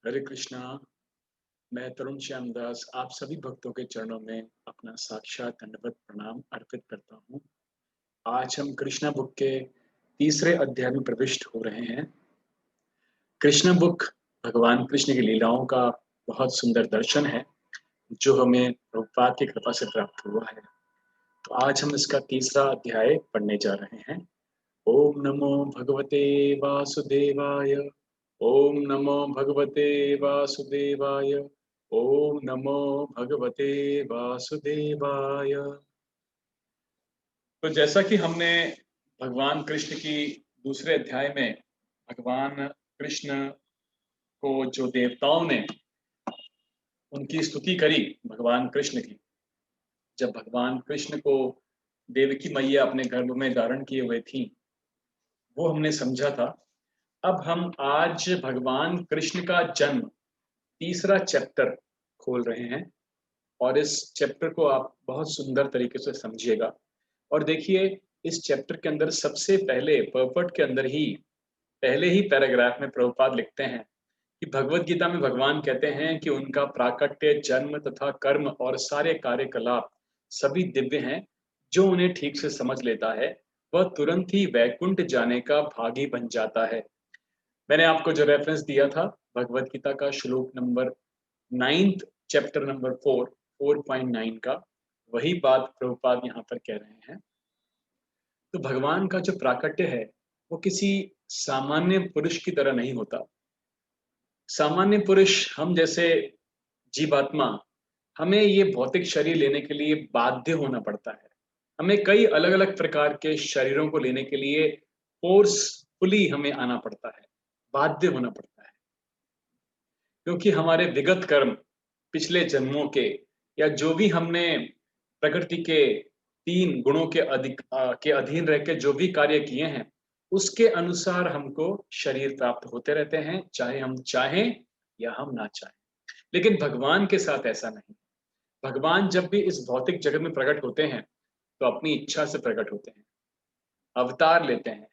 हरे कृष्णा। मैं तरुण श्यामदास आप सभी भक्तों के चरणों में अपना साक्षात दंडवत प्रणाम अर्पित करता हूँ। आज हम कृष्णा बुक के तीसरे अध्याय में प्रविष्ट हो रहे हैं। कृष्णा बुक भगवान कृष्ण की लीलाओं का बहुत सुंदर दर्शन है जो हमें प्रभुपाद की कृपा से प्राप्त हुआ है। तो आज हम इसका तीसरा अध्याय पढ़ने जा रहे हैं। ओम नमो भगवते वासुदेवाय। ओम नमो भगवते वासुदेवाय। ओम नमो भगवते वासुदेवाय। तो जैसा कि हमने भगवान कृष्ण की दूसरे अध्याय में भगवान कृष्ण को जो देवताओं ने उनकी स्तुति करी भगवान कृष्ण की, जब भगवान कृष्ण को देवकी मैया अपने गर्भ में धारण किए हुए थी, वो हमने समझा था। अब हम आज भगवान कृष्ण का जन्म तीसरा चैप्टर खोल रहे हैं और इस चैप्टर को आप बहुत सुंदर तरीके से समझिएगा। और देखिए, इस चैप्टर के अंदर सबसे पहले पर्पट के अंदर ही पहले ही पैराग्राफ में प्रभुपाद लिखते हैं कि भगवत गीता में भगवान कहते हैं कि उनका प्राकट्य, जन्म तथा कर्म और सारे कार्यकलाप सभी दिव्य हैं। जो उन्हें ठीक से समझ लेता है वह तुरंत ही वैकुंठ जाने का भागी बन जाता है। मैंने आपको जो रेफरेंस दिया था भगवत गीता का श्लोक नंबर 9th चैप्टर नंबर 4.9 का, वही बात प्रभुपाद यहाँ पर कह रहे हैं। तो भगवान का जो प्राकट्य है वो किसी सामान्य पुरुष की तरह नहीं होता। सामान्य पुरुष हम जैसे जीवात्मा, हमें ये भौतिक शरीर लेने के लिए बाध्य होना पड़ता है। हमें कई अलग अलग प्रकार के शरीरों को लेने के लिए फोर्सफुली हमें आना पड़ता है, बाध्य होना पड़ता है, क्योंकि हमारे विगत कर्म पिछले जन्मों के या जो भी हमने प्रकृति के 3 गुणों के अधीन रह के जो भी कार्य किए हैं, उसके अनुसार हमको शरीर प्राप्त होते रहते हैं, चाहे हम चाहें या हम ना चाहें। लेकिन भगवान के साथ ऐसा नहीं। भगवान जब भी इस भौतिक जगत में प्रकट होते हैं तो अपनी इच्छा से प्रकट होते हैं, अवतार लेते हैं,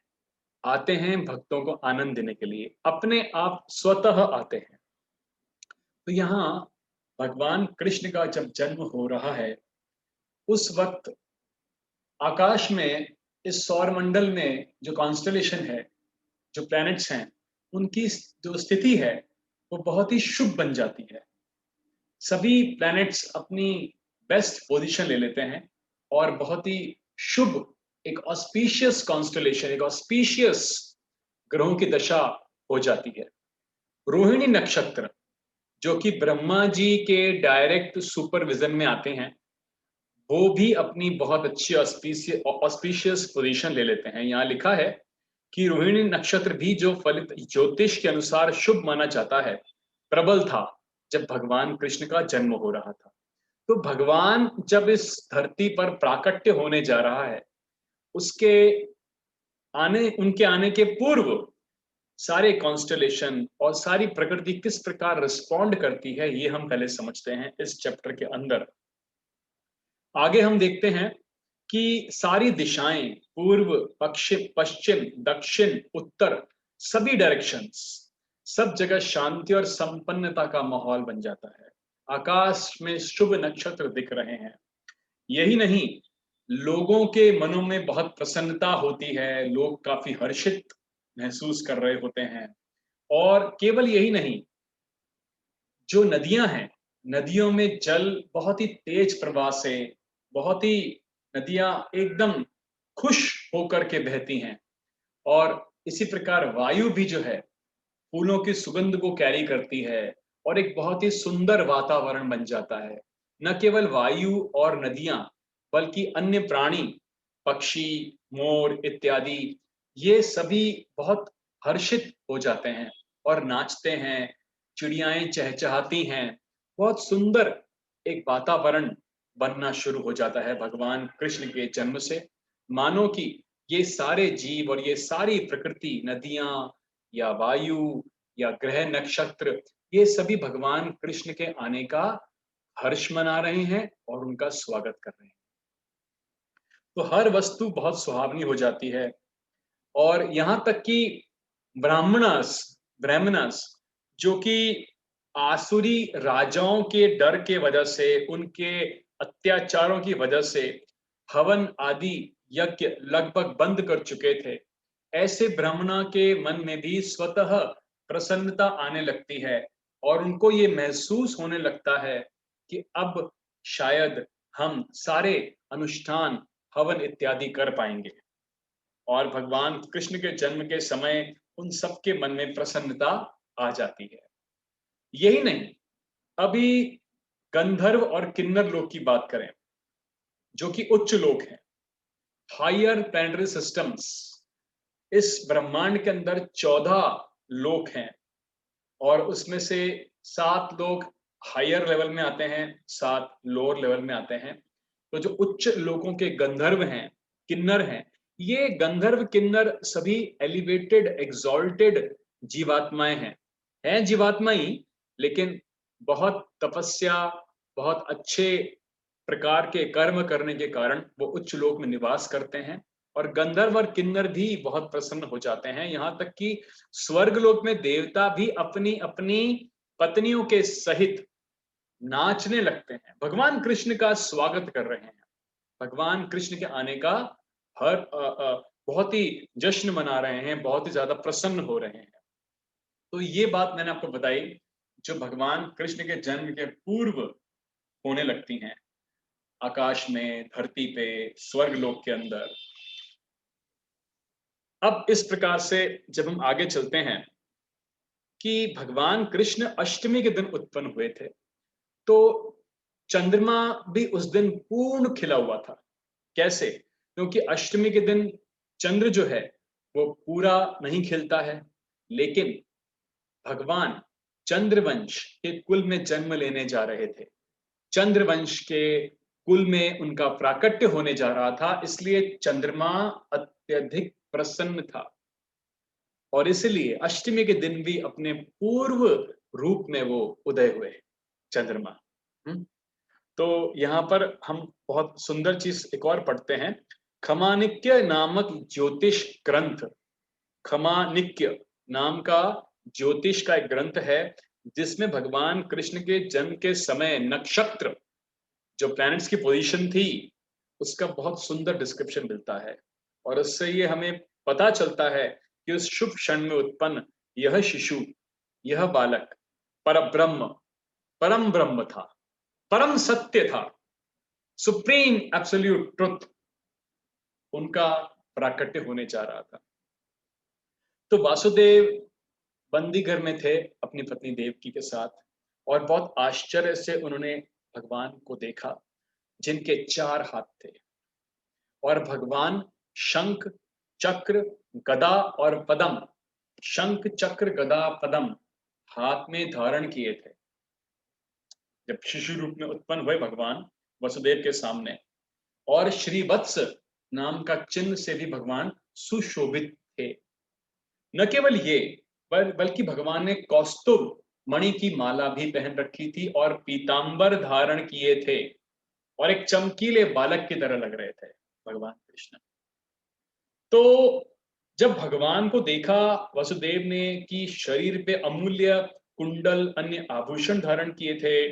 आते हैं भक्तों को आनंद देने के लिए, अपने आप स्वतः आते हैं। तो यहाँ भगवान कृष्ण का जब जन्म हो रहा है, उस वक्त आकाश में, इस सौर मंडल में जो कॉन्स्टलेशन है, जो प्लैनेट्स हैं, उनकी जो स्थिति है वो बहुत ही शुभ बन जाती है। सभी प्लैनेट्स अपनी बेस्ट पोजीशन ले लेते हैं और बहुत ही शुभ, एक ऑस्पिशियस कॉन्स्टलेशन, एक ऑस्पिशियस ग्रहों की दशा हो जाती है। रोहिणी नक्षत्र, जो कि ब्रह्मा जी के डायरेक्ट सुपरविजन में आते हैं, वो भी अपनी बहुत अच्छी ऑस्पिशियस पोजीशन ले लेते हैं। यहाँ लिखा है कि रोहिणी नक्षत्र भी जो फलित ज्योतिष के अनुसार शुभ माना जाता है, प्रबल था जब भगवान कृष्ण का जन्म हो रहा था। तो भगवान जब इस धरती पर प्राकट्य होने जा रहा है, उसके उनके आने के पूर्व सारे कॉन्स्टलेशन और सारी प्रकृति किस प्रकार रिस्पॉन्ड करती है, ये हम पहले समझते हैं इस चैप्टर के अंदर। आगे हम देखते हैं कि सारी दिशाएं, पूर्व, पश्चिम, पश्चिम, दक्षिण, उत्तर, सभी डायरेक्शंस, सब जगह शांति और संपन्नता का माहौल बन जाता है। आकाश में शुभ नक्षत्र दिख रहे हैं। यही नहीं, लोगों के मनों में बहुत प्रसन्नता होती है, लोग काफी हर्षित महसूस कर रहे होते हैं। और केवल यही नहीं, जो नदियां हैं, नदियों में जल बहुत ही तेज प्रवाह से, बहुत ही नदियां एकदम खुश होकर के बहती हैं। और इसी प्रकार वायु भी जो है, फूलों की सुगंध को कैरी करती है और एक बहुत ही सुंदर वातावरण बन जाता है। न केवल वायु और नदियां, बल्कि अन्य प्राणी, पक्षी, मोर इत्यादि, ये सभी बहुत हर्षित हो जाते हैं और नाचते हैं। चिड़ियाएं चहचहाती हैं। बहुत सुंदर एक वातावरण बनना शुरू हो जाता है भगवान कृष्ण के जन्म से। मानो कि ये सारे जीव और ये सारी प्रकृति, नदियां या वायु या ग्रह नक्षत्र, ये सभी भगवान कृष्ण के आने का हर्ष मना रहे हैं और उनका स्वागत कर रहे हैं। तो हर वस्तु बहुत सुहावनी हो जाती है। और यहाँ तक कि ब्राह्मणस ब्राह्मणस जो कि आसुरी राजाओं के डर के वजह से, उनके अत्याचारों की वजह से हवन आदि यज्ञ लगभग बंद कर चुके थे। ऐसे ब्राह्मणों के मन में भी स्वतः प्रसन्नता आने लगती है और उनको ये महसूस होने लगता है कि अब शायद हम सारे अनुष्ठान, हवन इत्यादि कर पाएंगे। और भगवान कृष्ण के जन्म के समय उन सबके मन में प्रसन्नता आ जाती है। यही नहीं, अभी गंधर्व और किन्नर लोक की बात करें, जो कि उच्च लोक हैं, हायर प्लैनेटरी सिस्टम्स। इस ब्रह्मांड के अंदर 14 लोक हैं और उसमें से 7 लोग हायर लेवल में आते हैं, 7 लोअर लेवल में आते हैं। तो जो उच्च लोकों के गंधर्व हैं, किन्नर हैं, ये गंधर्व किन्नर सभी एलिवेटेड एक्सॉल्टेड जीवात्माएं हैं जीवात्मा ही, लेकिन बहुत तपस्या, बहुत अच्छे प्रकार के कर्म करने के कारण वो उच्च लोक में निवास करते हैं। और गंधर्व और किन्नर भी बहुत प्रसन्न हो जाते हैं, यहां तक कि स्वर्ग लोक में देवता भी अपनी अपनी पत्नियों के सहित नाचने लगते हैं, भगवान कृष्ण का स्वागत कर रहे हैं, भगवान कृष्ण के आने का बहुत ही जश्न मना रहे हैं, बहुत ही ज्यादा प्रसन्न हो रहे हैं। तो ये बात मैंने आपको बताई जो भगवान कृष्ण के जन्म के पूर्व होने लगती हैं, आकाश में, धरती पे, स्वर्ग लोक के अंदर। अब इस प्रकार से जब हम आगे चलते हैं कि भगवान कृष्ण अष्टमी के दिन उत्पन्न हुए थे, तो चंद्रमा भी उस दिन पूर्ण खिला हुआ था। कैसे? क्योंकि अष्टमी के दिन चंद्र जो है वो पूरा नहीं खिलता है, लेकिन भगवान चंद्रवंश के कुल में जन्म लेने जा रहे थे, चंद्रवंश के कुल में उनका प्राकट्य होने जा रहा था, इसलिए चंद्रमा अत्यधिक प्रसन्न था और इसलिए अष्टमी के दिन भी अपने पूर्व रूप में वो उदय हुए, चंद्रमा। तो यहां पर हम बहुत सुंदर चीज एक और पढ़ते हैं, खमानिक्य नामक ज्योतिष ग्रंथ, खमानिक्य नाम का ज्योतिष का एक ग्रंथ है, जिसमें भगवान कृष्ण के जन्म के समय नक्षत्र, जो प्लैनेट्स की पोजीशन थी, उसका बहुत सुंदर डिस्क्रिप्शन मिलता है। और उससे ये हमें पता चलता है कि उस शुभ क्षण में उत्पन्न यह शिशु, यह बालक परब्रह्म, परम ब्रह्म था, परम सत्य था, सुप्रीम एब्सोल्यूट ट्रुथ, उनका प्राकट्य होने जा रहा था। तो वासुदेव बंदी घर में थे अपनी पत्नी देवकी के साथ, और बहुत आश्चर्य से उन्होंने भगवान को देखा, जिनके 4 हाथ थे और भगवान शंख, चक्र, गदा और पदम, शंख, चक्र, गदा, पदम हाथ में धारण किए थे। जब शिशु रूप में उत्पन्न हुए भगवान वसुदेव के सामने, और श्रीवत्स नाम का चिन्ह से भी भगवान सुशोभित थे। न केवल ये, बल्कि भगवान ने कौस्तुभ मणि की माला भी पहन रखी थी और पीतांबर धारण किए थे और एक चमकीले बालक की तरह लग रहे थे भगवान कृष्ण। तो जब भगवान को देखा वसुदेव ने कि शरीर पे अमूल्य कुंडल, अन्य आभूषण धारण किए थे,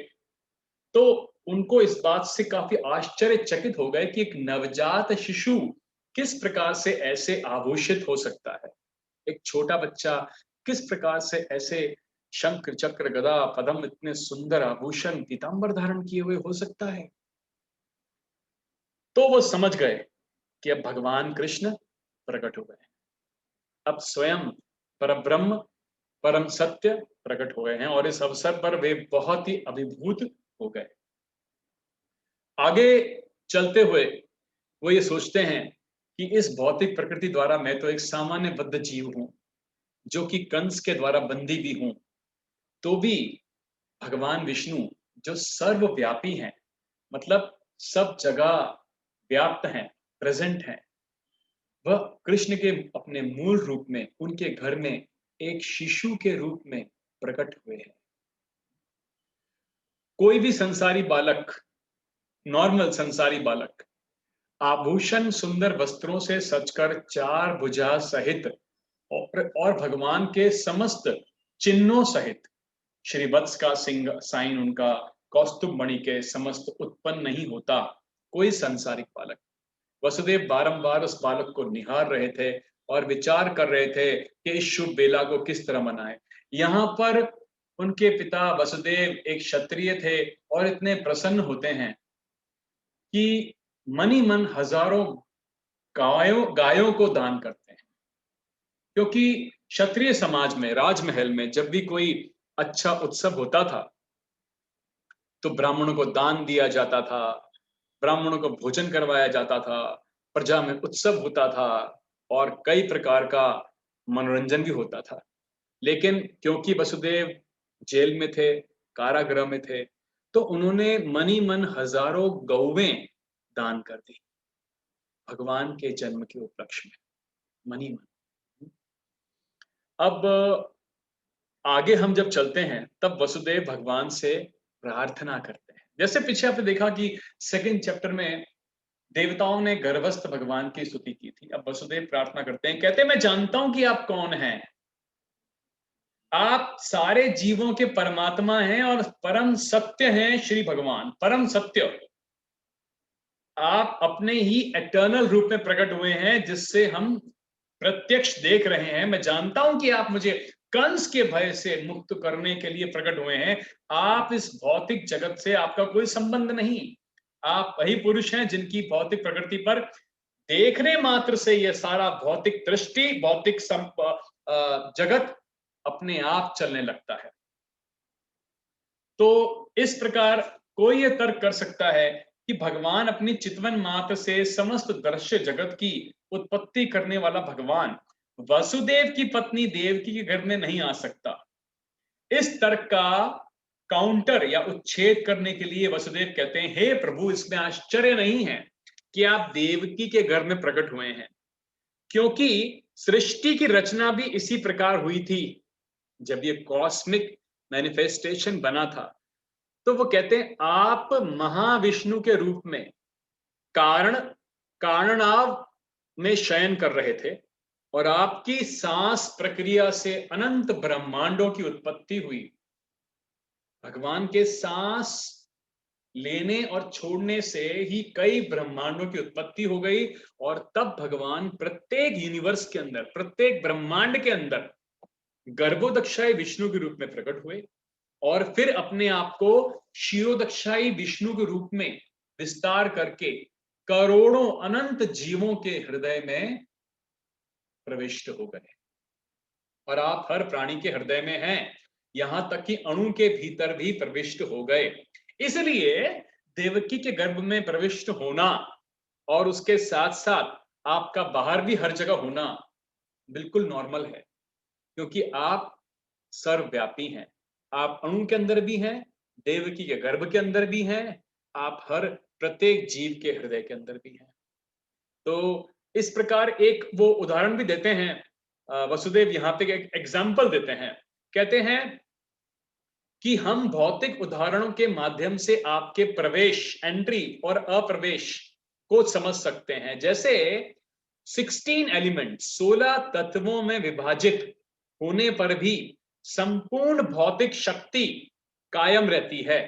तो उनको इस बात से काफी आश्चर्यचकित हो गए कि एक नवजात शिशु किस प्रकार से ऐसे आभूषित हो सकता है, एक छोटा बच्चा किस प्रकार से ऐसे शंख, चक्र, गदा, पद्म, इतने सुंदर आभूषण, पीतांबर धारण किए हुए हो सकता है। तो वो समझ गए कि अब भगवान कृष्ण प्रकट हो गए, अब स्वयं परब्रह्म, परम सत्य प्रकट हो गए हैं, और इस अवसर पर वे बहुत ही अभिभूत हो गए। आगे चलते हुए वो ये सोचते हैं कि इस भौतिक प्रकृति द्वारा मैं तो एक सामान्य बद्ध जीव हूं, जो कि कंस के द्वारा बंदी भी हूं, तो भी भगवान विष्णु जो सर्वव्यापी हैं, मतलब सब जगह व्याप्त हैं, प्रेजेंट हैं, वह कृष्ण के अपने मूल रूप में उनके घर में एक शिशु के रूप में प्रकट हुए हैं। कोई भी संसारी बालक, नॉर्मल संसारी बालक, आभूषण सुंदर वस्त्रों से सजकर 4 भुजा सहित और भगवान के समस्त चिन्हों सहित श्रीवत्स का सिंग साइन उनका कौस्तुभ मणि के समस्त उत्पन्न नहीं होता कोई संसारिक बालक। वसुदेव बारंबार उस बालक को निहार रहे थे और विचार कर रहे थे कि इस शुभ बेला को किस तरह मनाएं। यहाँ पर उनके पिता वसुदेव एक क्षत्रिय थे और इतने प्रसन्न होते हैं कि मनी मन हजारों गायों को दान करते हैं, क्योंकि क्षत्रिय समाज में राजमहल में जब भी कोई अच्छा उत्सव होता था तो ब्राह्मणों को दान दिया जाता था, ब्राह्मणों को भोजन करवाया जाता था, प्रजा में उत्सव होता था और कई प्रकार का मनोरंजन भी होता था। लेकिन क्योंकि वसुदेव जेल में थे, कारागृह में थे, तो उन्होंने मनी मन हजारों गौवें दान कर दी भगवान के जन्म के उपलक्ष्य में, मनी मन। अब आगे हम जब चलते हैं तब वसुदेव भगवान से प्रार्थना करते हैं। जैसे पीछे आपने देखा कि सेकंड चैप्टर में देवताओं ने गर्भस्थ भगवान की स्तुति की थी, अब वसुदेव प्रार्थना करते हैं, कहते हैं मैं जानता हूं कि आप कौन हैं, आप सारे जीवों के परमात्मा हैं और परम सत्य हैं श्री भगवान, परम सत्य। आप अपने ही एटर्नल रूप में प्रकट हुए हैं जिससे हम प्रत्यक्ष देख रहे हैं। मैं जानता हूं कि आप मुझे कंस के भय से मुक्त करने के लिए प्रकट हुए हैं। आप इस भौतिक जगत से आपका कोई संबंध नहीं। आप वही पुरुष हैं जिनकी भौतिक प्रकृति पर देखने मात्र से यह सारा भौतिक दृष्टि, भौतिक जगत अपने आप चलने लगता है। तो इस प्रकार कोई यह तर्क कर सकता है कि भगवान अपनी चितवन मात्र से समस्त दृश्य जगत की उत्पत्ति करने वाला भगवान वसुदेव की पत्नी देवकी के घर में नहीं आ सकता। इस तर्क का काउंटर या उच्छेद करने के लिए वसुदेव कहते हैं, हे प्रभु, इसमें आश्चर्य नहीं है कि आप देवकी के घर में प्रकट हुए हैं, क्योंकि सृष्टि की रचना भी इसी प्रकार हुई थी। जब ये कॉस्मिक मैनिफेस्टेशन बना था तो वो कहते हैं आप महाविष्णु के रूप में कारण कारणाव में शयन कर रहे थे और आपकी सांस प्रक्रिया से अनंत ब्रह्मांडों की उत्पत्ति हुई। भगवान के सांस लेने और छोड़ने से ही कई ब्रह्मांडों की उत्पत्ति हो गई और तब भगवान प्रत्येक यूनिवर्स के अंदर, प्रत्येक ब्रह्मांड के अंदर गर्भोदक्षाई विष्णु के रूप में प्रकट हुए और फिर अपने आप को क्षीरोदक्षाई विष्णु के रूप में विस्तार करके करोड़ों अनंत जीवों के हृदय में प्रविष्ट हो गए। और आप हर प्राणी के हृदय में हैं, यहां तक कि अणु के भीतर भी प्रविष्ट हो गए। इसलिए देवकी के गर्भ में प्रविष्ट होना और उसके साथ साथ आपका बाहर भी हर जगह होना बिल्कुल नॉर्मल है, क्योंकि आप सर्वव्यापी हैं। आप अणु के अंदर भी हैं, देवकी के गर्भ के अंदर भी हैं, आप हर प्रत्येक जीव के हृदय के अंदर भी हैं। तो इस प्रकार एक वो उदाहरण भी देते हैं, वसुदेव यहाँ पे एक एग्जाम्पल देते हैं, कहते हैं कि हम भौतिक उदाहरणों के माध्यम से आपके प्रवेश, एंट्री और अप्रवेश को समझ सकते हैं। जैसे 16 एलिमेंट, 16 तत्वों में विभाजित होने पर भी संपूर्ण भौतिक शक्ति कायम रहती है।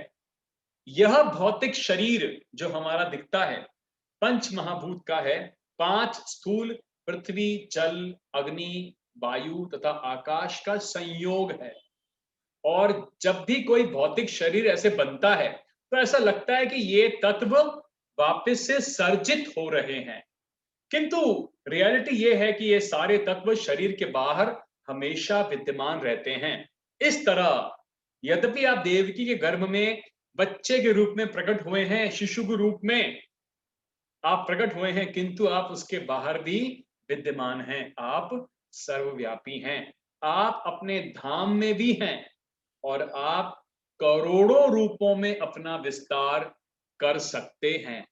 यह भौतिक शरीर जो हमारा दिखता है पंच महाभूत का है, 5 स्थूल पृथ्वी, जल, अग्नि, वायु तथा आकाश का संयोग है। और जब भी कोई भौतिक शरीर ऐसे बनता है तो ऐसा लगता है कि ये तत्व वापस से सर्जित हो रहे हैं, किंतु रियलिटी ये है कि ये सारे तत्व शरीर के बाहर हमेशा विद्यमान रहते हैं। इस तरह यद्यपि आप देवकी के गर्भ में बच्चे के रूप में प्रकट हुए हैं, शिशु के रूप में आप प्रकट हुए हैं, किंतु आप उसके बाहर भी विद्यमान हैं। आप सर्वव्यापी हैं, आप अपने धाम में भी हैं और आप करोड़ों रूपों में अपना विस्तार कर सकते हैं।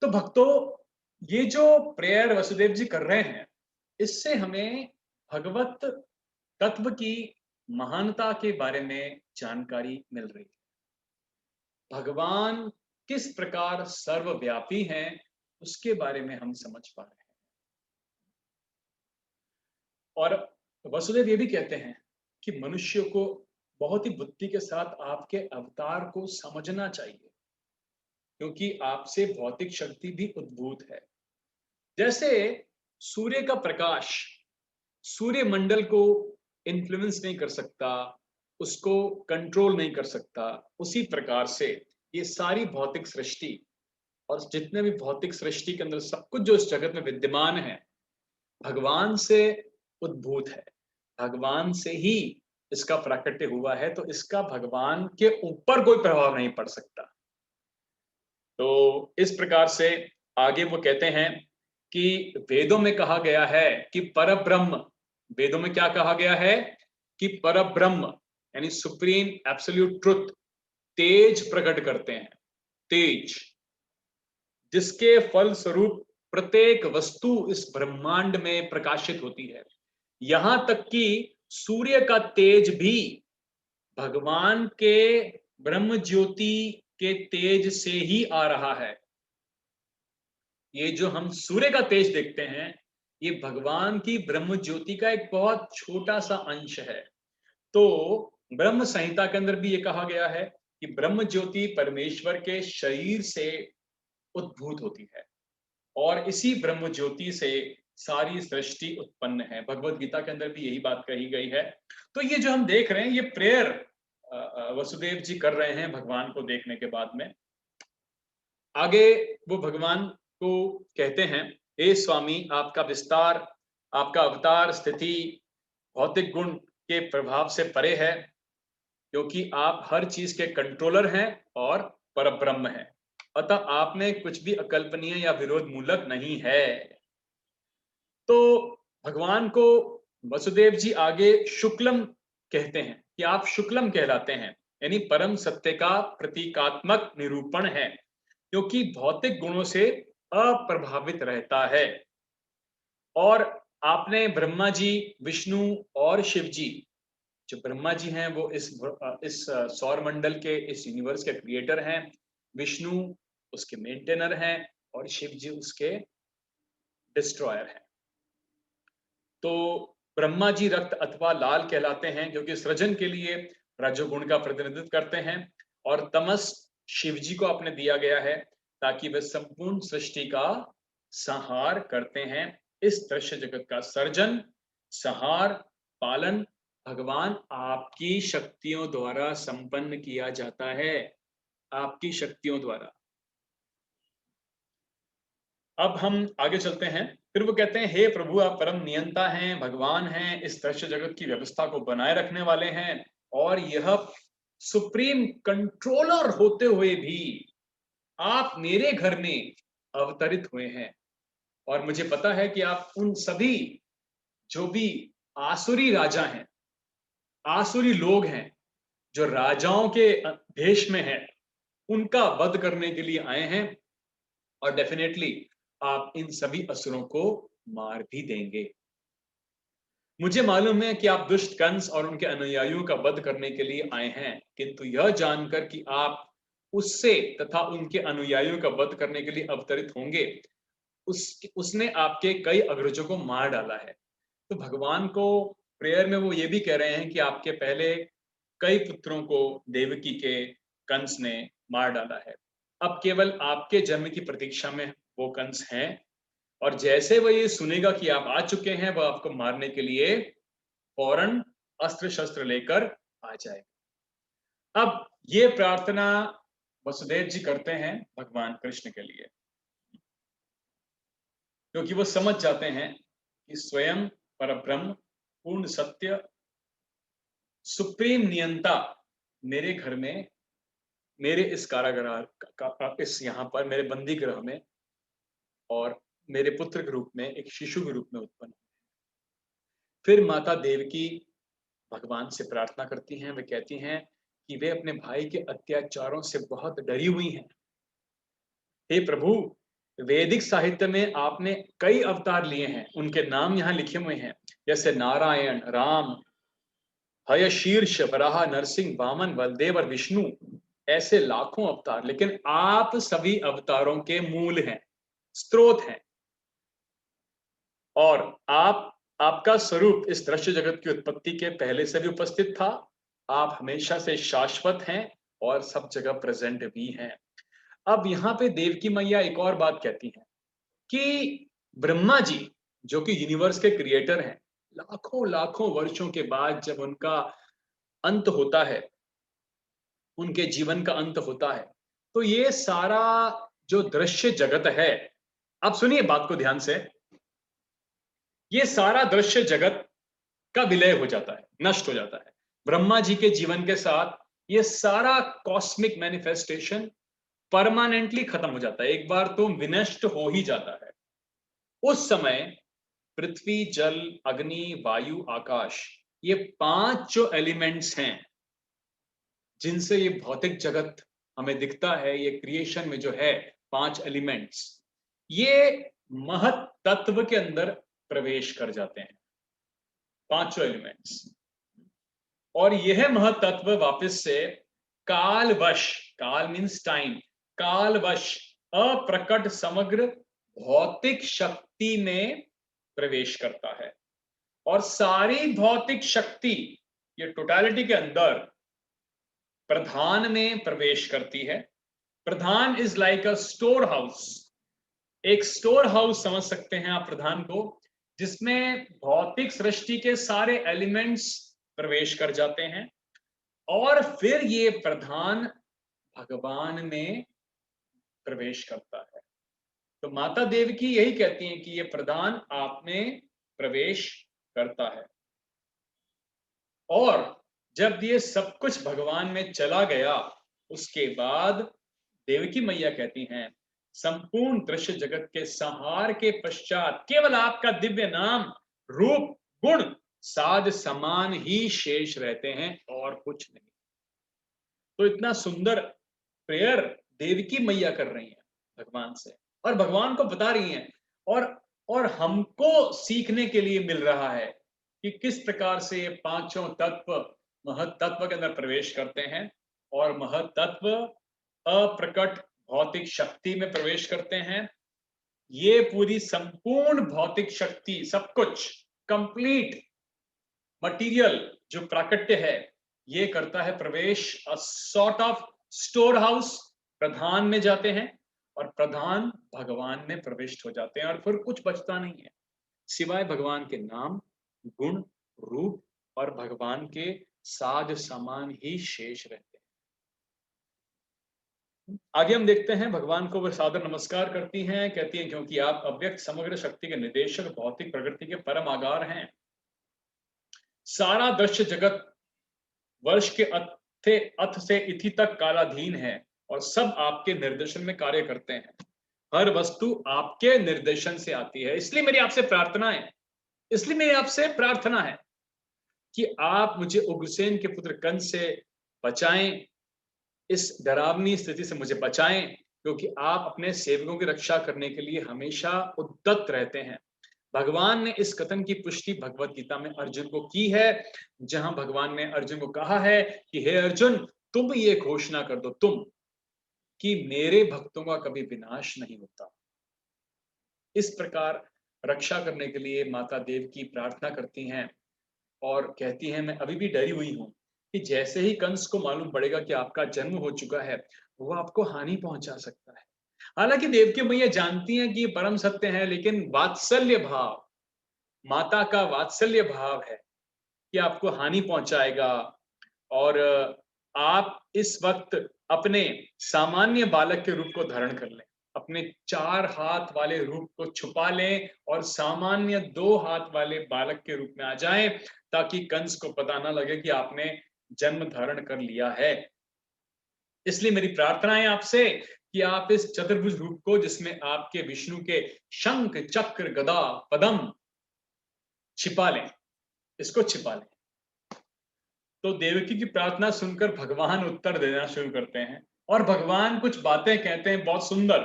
तो भक्तों, ये जो प्रेयर वसुदेव जी कर रहे हैं, इससे हमें भगवत तत्व की महानता के बारे में जानकारी मिल रही है। भगवान किस प्रकार सर्वव्यापी हैं उसके बारे में हम समझ पा रहे हैं। और वसुदेव ये भी कहते हैं कि मनुष्य को बहुत ही बुद्धि के साथ आपके अवतार को समझना चाहिए, क्योंकि आपसे भौतिक शक्ति भी उद्भूत है। जैसे सूर्य का प्रकाश सूर्य मंडल को इन्फ्लुएंस नहीं कर सकता, उसको कंट्रोल नहीं कर सकता, उसी प्रकार से ये सारी भौतिक सृष्टि और जितने भी भौतिक सृष्टि के अंदर सब कुछ जो इस जगत में विद्यमान है, भगवान से उद्भूत है, भगवान से ही इसका प्राकट्य हुआ है, तो इसका भगवान के ऊपर कोई प्रभाव नहीं पड़ सकता। तो इस प्रकार से आगे वो कहते हैं कि वेदों में कहा गया है कि परब्रह्म, वेदों में क्या कहा गया है कि परब्रह्म यानी सुप्रीम एब्सोल्यूट ट्रुथ तेज प्रकट करते हैं, तेज, जिसके फल स्वरूप प्रत्येक वस्तु इस ब्रह्मांड में प्रकाशित होती है। यहां तक कि सूर्य का तेज भी भगवान के ब्रह्म ज्योति के तेज से ही आ रहा है। ये जो हम सूर्य का तेज देखते हैं, ये भगवान की ब्रह्म ज्योति का एक बहुत छोटा सा अंश है। तो ब्रह्म संहिता के अंदर भी ये कहा गया है कि ब्रह्म ज्योति परमेश्वर के शरीर से उद्भूत होती है और इसी ब्रह्म ज्योति से सारी सृष्टि उत्पन्न है। भगवत गीता के अंदर भी यही बात कही गई है। तो ये जो हम देख रहे हैं, ये प्रेयर वसुदेव जी कर रहे हैं भगवान को देखने के बाद में। आगे वो भगवान को कहते हैं, हे स्वामी, आपका विस्तार, आपका अवतार स्थिति भौतिक गुण के प्रभाव से परे है, क्योंकि आप हर चीज के कंट्रोलर हैं और परब्रह्म हैं। अतः आप में कुछ भी अकल्पनीय या विरोध मूलक नहीं है। तो भगवान को वसुदेव जी आगे शुक्लम कहते हैं कि आप शुक्लम कहलाते हैं, यानी परम सत्य का प्रतीकात्मक निरूपण है, क्योंकि भौतिक गुणों से अप्रभावित रहता है। और आपने ब्रह्मा जी, विष्णु और शिव जी, जो ब्रह्मा जी हैं वो इस सौर मंडल के, इस यूनिवर्स के क्रिएटर हैं, विष्णु उसके मेंटेनर हैं और शिव जी उसके डिस्ट्रॉयर हैं। तो ब्रह्मा जी रक्त अथवा लाल कहलाते हैं, जो कि सृजन के लिए रजोगुण का प्रतिनिधित्व करते हैं, और तमस शिव जी को आपने दिया गया है ताकि वे संपूर्ण सृष्टि का संहार करते हैं। इस दृश्य जगत का सर्जन, संहार, पालन भगवान आपकी शक्तियों द्वारा संपन्न किया जाता है, आपकी शक्तियों द्वारा। अब हम आगे चलते हैं। फिर वो कहते हैं, हे प्रभु, आप परम नियंता हैं, भगवान हैं, इस दृश्य जगत की व्यवस्था को बनाए रखने वाले हैं, और यह सुप्रीम कंट्रोलर होते हुए भी आप मेरे घर में अवतरित हुए हैं। और मुझे पता है कि आप उन सभी जो भी आसुरी राजा हैं, आसुरी लोग हैं, जो राजाओं के भेष में हैं, उनका वध करने के लिए आए हैं, और डेफिनेटली आप इन सभी असुरों को मार भी देंगे। मुझे मालूम है कि आप दुष्ट कंस और उनके अनुयायियों का वध करने के लिए आए हैं, किंतु यह जानकर कि आप उससे तथा उनके अनुयायियों का वध करने के लिए अवतरित होंगे, उसने आपके कई अग्रजों को मार डाला है। तो भगवान को प्रेयर में वो ये भी कह रहे हैं कि आपके पहले कई पुत्रों को देवकी के कंस ने मार डाला है। अब केवल आपके जन्म की प्रतीक्षा में वो कंस हैं, और जैसे वो ये सुनेगा कि आप आ चुके हैं, वह आपको मारने के लिए फौरन अस्त्र शस्त्र लेकर आ जाए। अब ये प्रार्थना वसुदेव जी करते हैं भगवान कृष्ण के लिए, क्योंकि वो समझ जाते हैं कि स्वयं परब्रह्म, पूर्ण सत्य, सुप्रीम नियंता मेरे घर में, मेरे इस कारागार इस यहाँ पर मेरे बंदी गृह में, और मेरे पुत्र के रूप में, एक शिशु के रूप में उत्पन्न। फिर माता देवकी भगवान से प्रार्थना करती हैं, वे कहती हैं कि वे अपने भाई के अत्याचारों से बहुत डरी हुई हैं। हे प्रभु, वैदिक साहित्य में आपने कई अवतार लिए हैं, उनके नाम यहाँ लिखे हुए हैं, जैसे नारायण, राम, हयशीर्ष, वराह, नरसिंह, वामन, बलदेव और विष्णु, ऐसे लाखों अवतार, लेकिन आप सभी अवतारों के मूल हैं, स्रोत हैं। और आपका स्वरूप इस दृश्य जगत की उत्पत्ति के पहले से भी उपस्थित था, आप हमेशा से शाश्वत हैं और सब जगह प्रेजेंट भी हैं। अब यहाँ पे देवकी मैया एक और बात कहती हैं कि ब्रह्मा जी जो कि यूनिवर्स के क्रिएटर हैं, लाखों लाखों वर्षों के बाद जब उनका अंत होता है, उनके जीवन का अंत होता है, तो ये सारा जो दृश्य जगत है, आप सुनिए बात को ध्यान से, ये सारा दृश्य जगत का विलय हो जाता है, नष्ट हो जाता है। ब्रह्मा जी के जीवन के साथ ये सारा कॉस्मिक मैनिफेस्टेशन परमानेंटली खत्म हो जाता है, एक बार तो विनष्ट हो ही जाता है। उस समय पृथ्वी, जल, अग्नि, वायु, आकाश, ये 5 जो एलिमेंट्स हैं जिनसे ये भौतिक जगत हमें दिखता है, ये क्रिएशन में जो है 5 एलिमेंट्स, ये महत तत्व के अंदर प्रवेश कर जाते हैं, पांचों एलिमेंट्स। और यह महतत्व वापस से कालवश, काल मीन्स टाइम, कालवश अप्रकट समग्र भौतिक शक्ति में प्रवेश करता है। और सारी भौतिक शक्ति ये टोटलिटी के अंदर प्रधान में प्रवेश करती है। प्रधान is like a store house, एक स्टोर हाउस समझ सकते हैं आप प्रधान को, जिसमें भौतिक सृष्टि के सारे एलिमेंट्स प्रवेश कर जाते हैं और फिर ये प्रधान भगवान में प्रवेश करता है। तो माता देवकी यही कहती हैं कि ये प्रधान आप में प्रवेश करता है। और जब ये सब कुछ भगवान में चला गया, उसके बाद देवकी मैया कहती हैं संपूर्ण दृश्य जगत के संहार के पश्चात केवल आपका दिव्य नाम, रूप, गुण, साध समान ही शेष रहते हैं और कुछ नहीं। तो इतना सुंदर प्रेयर देवकी मैया कर रही हैं भगवान से और भगवान को बता रही हैं, और हमको सीखने के लिए मिल रहा है कि किस प्रकार से ये पांचों तत्व महत तत्व के अंदर प्रवेश करते हैं और महत तत्व अप्रकट भौतिक शक्ति में प्रवेश करते हैं। ये पूरी संपूर्ण भौतिक शक्ति, सब कुछ कंप्लीट मटीरियल जो प्राकट्य है, ये करता है प्रवेश a sort of store house, प्रधान में जाते हैं और प्रधान भगवान में प्रविष्ट हो जाते हैं और फिर कुछ बचता नहीं है सिवाय भगवान के नाम, गुण, रूप और भगवान के साज समान ही शेष रहते हैं। आगे हम देखते हैं भगवान को वह सादर नमस्कार करती हैं, कहती हैं क्योंकि आप अव्यक्त समग्र शक्ति के निदेशक, भौतिक प्रकृति के परम आधार हैं। सारा दृश्य जगत वर्ष के अथ से इति तक कालाधीन है और सब आपके निर्देशन में कार्य करते हैं। हर वस्तु आपके निर्देशन से आती है। इसलिए मेरी आपसे प्रार्थना है, इसलिए मेरी आपसे प्रार्थना है कि आप मुझे उग्रसेन के पुत्र कंस से बचाएं, इस डरावनी स्थिति से मुझे बचाएं, क्योंकि आप अपने सेवकों की रक्षा करने के लिए हमेशा उद्यत रहते हैं। भगवान ने इस कथन की पुष्टि भगवत गीता में अर्जुन को की है, जहां भगवान ने अर्जुन को कहा है कि हे अर्जुन, तुम ये घोषणा कर दो तुम कि मेरे भक्तों का कभी विनाश नहीं होता। इस प्रकार रक्षा करने के लिए माता देव की प्रार्थना करती हैं और कहती हैं मैं अभी भी डरी हुई हूं कि जैसे ही कंस को मालूम पड़ेगा कि आपका जन्म हो चुका है, वो आपको हानि पहुंचा सकता है। हालांकि देवकी मैया जानती हैं कि ये परम सत्य है, लेकिन वात्सल्य भाव, माता का वात्सल्य भाव है कि आपको हानि पहुंचाएगा और आप इस वक्त अपने सामान्य बालक के रूप को धारण कर लें, अपने 4 हाथ वाले रूप को छुपा लें और सामान्य 2 हाथ वाले बालक के रूप में आ जाएं, ताकि कंस को पता ना लगे कि आपने जन्म धारण कर लिया है। इसलिए मेरी प्रार्थना है आपसे कि आप इस चतुर्भुज रूप को, जिसमें आपके विष्णु के शंख, चक्र, गदा, पद्म छिपा लें, इसको छिपा लें। तो देवकी की प्रार्थना सुनकर भगवान उत्तर देना शुरू करते हैं और भगवान कुछ बातें कहते हैं बहुत सुंदर।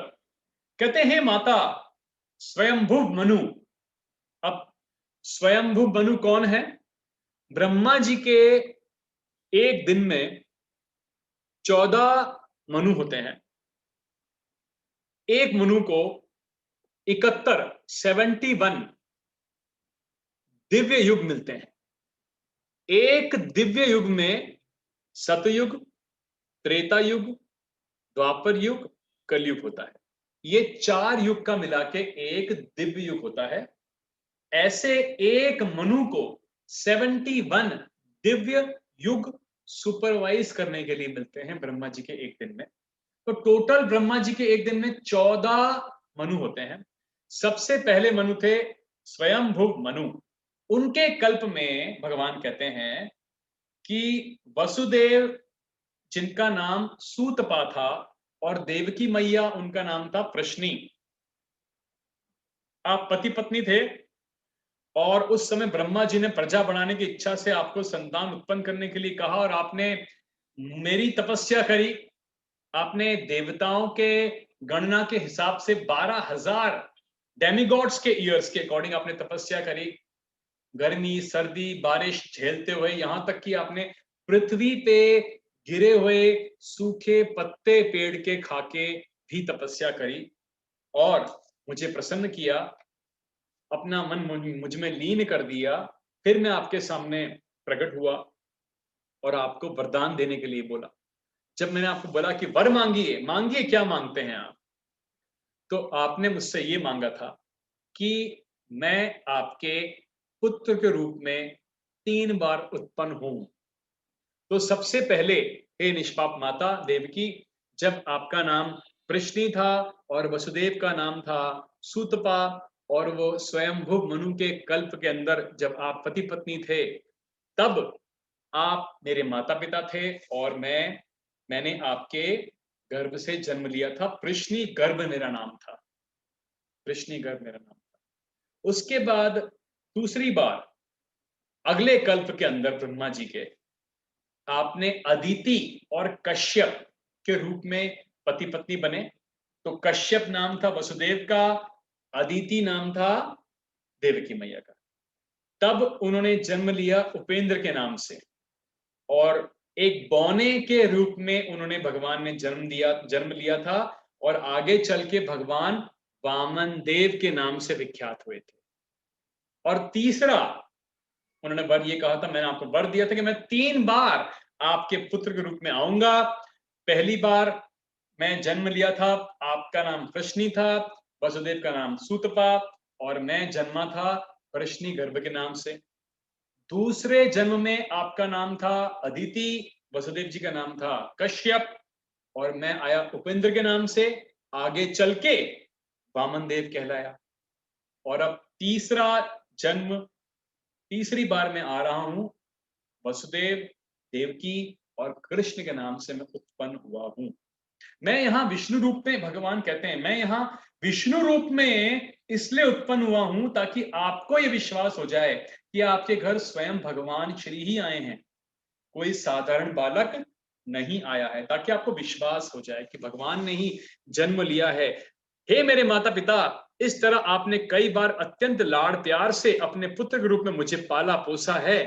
कहते हैं माता स्वयंभू मनु। अब स्वयंभू मनु कौन है? ब्रह्मा जी के एक दिन में 14 मनु होते हैं। एक मनु को 71 दिव्य युग मिलते हैं। एक दिव्य युग में सतयुग, त्रेता युग, द्वापर युग, कलयुग होता है। ये 4 युग का मिला के एक दिव्य युग होता है। ऐसे एक मनु को 71 दिव्य युग सुपरवाइज करने के लिए मिलते हैं ब्रह्मा जी के एक दिन में। तो टोटल ब्रह्मा जी के एक दिन में 14 मनु होते हैं। सबसे पहले मनु थे स्वयंभुव मनु। उनके कल्प में भगवान कहते हैं कि वसुदेव, जिनका नाम सूतपा था, और देवकी मैया, उनका नाम था प्रश्नी। आप पति पत्नी थे और उस समय ब्रह्मा जी ने प्रजा बढ़ाने की इच्छा से आपको संतान उत्पन्न करने के लिए कहा, और आपने मेरी तपस्या करी। आपने देवताओं के गणना के हिसाब से 12,000 डेमिगॉड्स के ईयर्स के अकॉर्डिंग आपने तपस्या करी। गर्मी, सर्दी, बारिश झेलते हुए, यहां तक कि आपने पृथ्वी पे गिरे हुए सूखे पत्ते पेड़ के खाके भी तपस्या करी और मुझे प्रसन्न किया, अपना मन मुझ में लीन कर दिया। फिर मैं आपके सामने प्रकट हुआ और आपको वरदान देने के लिए बोला। जब मैंने आपको बोला कि वर मांगिए, मांगिए, क्या मांगते हैं आप, तो आपने मुझसे ये मांगा था कि मैं आपके पुत्र के रूप में 3 बार उत्पन्न हूं। तो सबसे पहले, हे निष्पाप माता देवकी, जब आपका नाम प्रश्नी था और वसुदेव का नाम था सूतपा, और वो स्वयंभुव मनु के कल्प के अंदर जब आप पति पत्नी थे, तब आप मेरे माता पिता थे और मैंने आपके गर्भ से जन्म लिया था। प्रश्नी गर्भ मेरा नाम था, प्रश्नी गर्भ मेरा नाम था। उसके बाद दूसरी बार अगले कल्प के अंदर ब्रह्मा जी के, आपने अदिति और कश्यप के रूप में पति पत्नी बने। तो कश्यप नाम था वसुदेव का, अदिति नाम था देवकी मैया का। तब उन्होंने जन्म लिया उपेंद्र के नाम से, और एक बौने के रूप में उन्होंने, भगवान ने जन्म लिया था, और आगे चल के भगवान वामन देव के नाम से विख्यात हुए थे। और तीसरा उन्होंने वर ये कहा था, मैंने आपको वर दिया था कि मैं 3 बार आपके पुत्र के रूप में आऊंगा। पहली बार मैं जन्म लिया था, आपका नाम प्रश्नी था, वसुदेव का नाम सूतपा, और मैं जन्मा था प्रश्नी गर्भ के नाम से। दूसरे जन्म में आपका नाम था अदिति, वसुदेव जी का नाम था कश्यप, और मैं आया उपेंद्र के नाम से। आगे चल के वामन देव कहलाया। और अब जन्म तीसरी बार मैं आ रहा हूं, वसुदेव, देवकी और कृष्ण के नाम से मैं उत्पन्न हुआ हूं। मैं यहां विष्णु रूप में, भगवान कहते हैं, मैं यहां विष्णु रूप में इसलिए उत्पन्न हुआ हूं ताकि आपको यह विश्वास हो जाए कि आपके घर स्वयं भगवान श्री ही आए हैं, कोई साधारण बालक नहीं आया है, ताकि आपको विश्वास हो जाए कि भगवान ने ही जन्म लिया है। हे मेरे माता पिता, इस तरह आपने कई बार अत्यंत लाड़ प्यार से अपने पुत्र के रूप में मुझे पाला पोसा है।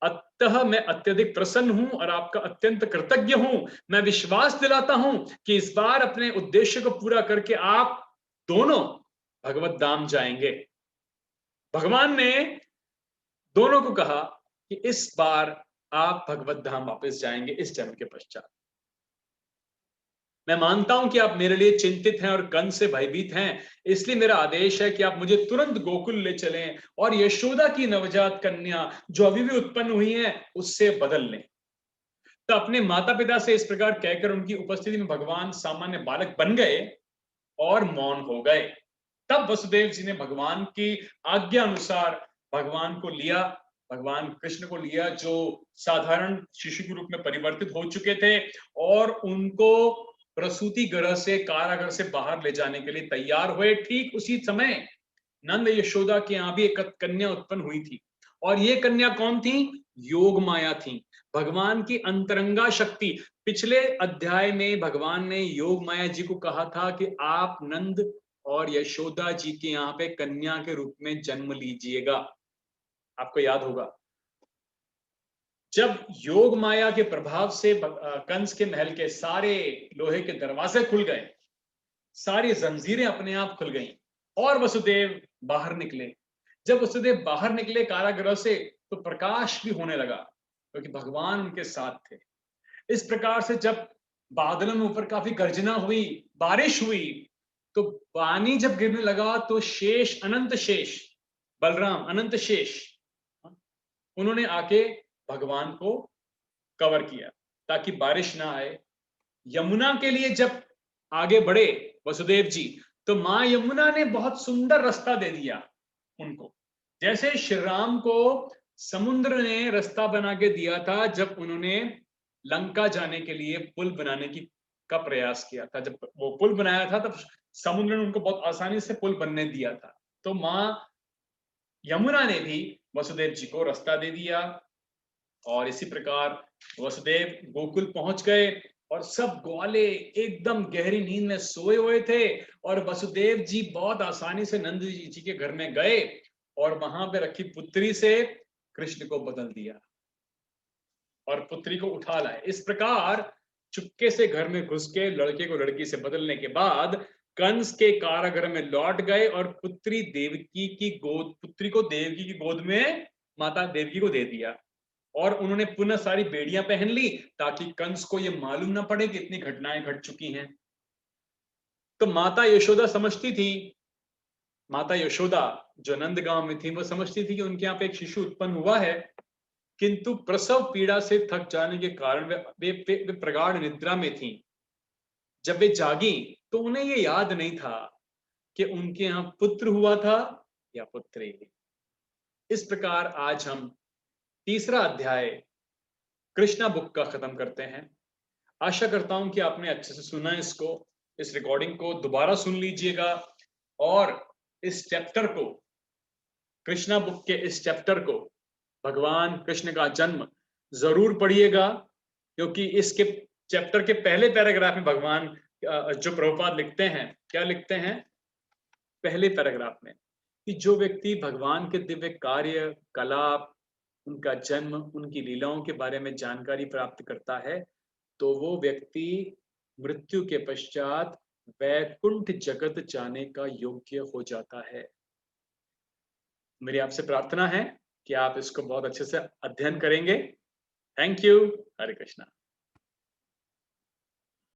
अतः मैं अत्यधिक प्रसन्न हूं और आपका अत्यंत कृतज्ञ हूं। मैं विश्वास दिलाता हूं कि इस बार अपने उद्देश्य को पूरा करके आप दोनों भगवत धाम जाएंगे। भगवान ने दोनों को कहा कि इस बार आप भगवत धाम वापस जाएंगे इस जन्म के पश्चात। मैं मानता हूं कि आप मेरे लिए चिंतित हैं और कंस से भयभीत हैं, इसलिए मेरा आदेश है कि आप मुझे तुरंत गोकुल ले चलें और यशोदा की नवजात कन्या जो अभी भी उत्पन्न हुई है उससे बदल लें। तो अपने माता पिता से इस प्रकार कहकर उनकी उपस्थिति में भगवान सामान्य बालक बन गए और मौन हो गए। तब वसुदेव जी ने भगवान की आज्ञा अनुसार भगवान को लिया, भगवान कृष्ण को लिया, जो साधारण शिशु के रूप में परिवर्तित हो चुके थे, और उनको प्रसूति गृह से, कारागार से बाहर ले जाने के लिए तैयार हुए। ठीक उसी समय नंद यशोदा के यहाँ भी एक कन्या उत्पन्न हुई थी, और ये कन्या कौन थी? योग माया थी, भगवान की अंतरंगा शक्ति। पिछले अध्याय में भगवान ने योग माया जी को कहा था कि आप नंद और यशोदा जी के यहाँ पे कन्या के रूप में जन्म लीजिएगा। आपको याद होगा, जब योग माया के प्रभाव से कंस के महल के सारे लोहे के दरवाजे खुल गए, सारी जंजीरें अपने आप खुल गईं और वसुदेव बाहर निकले। जब वसुदेव बाहर निकले कारागृह से, तो प्रकाश भी होने लगा। क्योंकि भगवान उनके साथ थे। इस प्रकार से जब बादलों में ऊपर काफी गर्जना हुई, बारिश हुई, तो पानी जब गिरने लगा तो शेष, अनंत शेष, बलराम अनंत शेष, उन्होंने आके भगवान को कवर किया ताकि बारिश ना आए। यमुना के लिए जब आगे बढ़े वसुदेव जी, तो मां यमुना ने बहुत सुंदर रास्ता दे दिया उनको। जैसे श्री राम को समुद्र ने रास्ता बना के दिया था जब उन्होंने लंका जाने के लिए पुल बनाने की का प्रयास किया था। जब वो पुल बनाया था तब समुद्र ने उनको बहुत आसानी से पुल बनने दिया था। तो मां यमुना ने भी वसुदेव जी को रास्ता दे दिया। और इसी प्रकार वसुदेव गोकुल पहुंच गए और सब ग्वाले एकदम गहरी नींद में सोए हुए थे। और वसुदेव जी बहुत आसानी से नंद जी के घर में गए और वहां पे रखी पुत्री से कृष्ण को बदल दिया और पुत्री को उठा लाए। इस प्रकार चुपके से घर में घुस के लड़के को लड़की से बदलने के बाद कंस के कारागृह में लौट गए और पुत्री को देवकी की गोद में माता देवकी को दे दिया। और उन्होंने पुनः सारी बेड़ियां पहन ली ताकि कंस को यह मालूम ना पड़े कि इतनी घटनाएं घट चुकी हैं। तो माता यशोदा समझती थी, माता यशोदा जो नंद गांव में थी, वो समझती थी कि उनके यहाँ पे एक शिशु उत्पन्न हुआ है। किंतु प्रसव पीड़ा से थक जाने के कारण वे प्रगाढ़ निद्रा में थी। जब वे जागी तो उन्हें ये याद नहीं था कि उनके यहाँ पुत्र हुआ था या पुत्री। इस प्रकार आज हम तीसरा अध्याय कृष्णा बुक का खत्म करते हैं। आशा करता हूं कि आपने अच्छे से सुना इसको। इस रिकॉर्डिंग को दोबारा सुन लीजिएगा और इस चैप्टर को, कृष्णा बुक के इस चैप्टर को, भगवान कृष्ण का जन्म, जरूर पढ़िएगा। क्योंकि इसके चैप्टर के पहले पैराग्राफ में भगवान जो प्रभुपाद लिखते हैं, क्या लिखते हैं पहले पैराग्राफ में, कि जो व्यक्ति भगवान के दिव्य कार्य, कलाप, उनका जन्म, उनकी लीलाओं के बारे में जानकारी प्राप्त करता है, तो वो व्यक्ति मृत्यु के पश्चात वैकुंठ जगत जाने का योग्य हो जाता है। मेरी आपसे प्रार्थना है कि आप इसको बहुत अच्छे से अध्ययन करेंगे। Thank you. हरे कृष्णा।